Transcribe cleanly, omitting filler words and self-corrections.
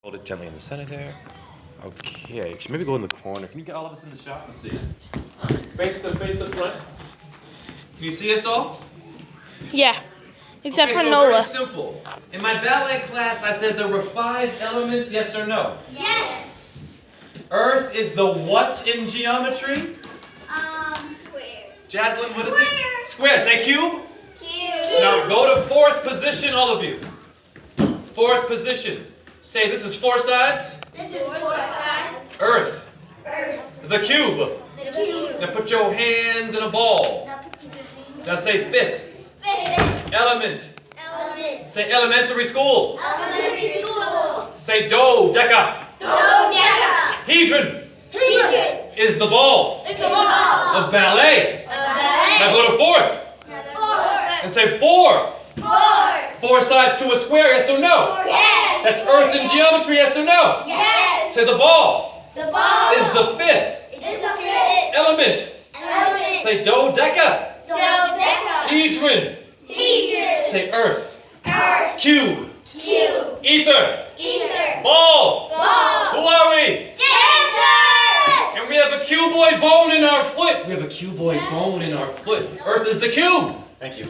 Hold it gently in the center there. Okay, maybe go in the corner. Can you get all of us in the shot? Let's see. Face the front. Can you see us all? Yeah, except for so Nola. Very simple. In my ballet class, I said there were 5 elements, yes or no? Yes. Earth is the what in geometry? Square. Jaslyn, what is it? Square. Say cube. Cube. Now go to 4th position, all of you. 4th position. Say this is 4 sides. This is 4 sides. Earth. Earth. The cube. The cube. Now put your hands in a ball. Now say 5th. Fifth. Element. Element. Say elementary school. Elementary school. Say dodeca. Dodeca. Hedron Hedron. is the ball Is the ball. of ballet. Now go to 4th Fourth. and say 4. 4. 4 sides to a square, yes or no? Yes. That's earth in geometry, yes or no? Yes. Say the ball The ball is the 5th is the fifth element. element. Say dodeca. Dodeca. Hedron. Hedron. Say earth. Earth. Cube. Cube. Ether. Ether. Ball. Ball. Who are we? Dancers. And we have a cuboid bone in our foot. We have a cuboid bone in our foot. Earth is the cube. Thank you.